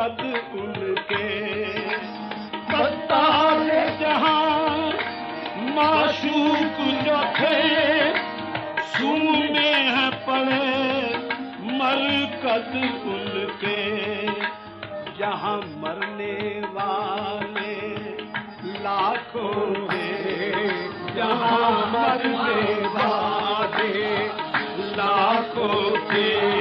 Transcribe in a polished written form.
कद उनके। बताए जहां माशूक जो थे सुम में है पड़े मरकद उनके। जहां मरने वाले लाखों थे, जहां मरने वाले लाखों थे,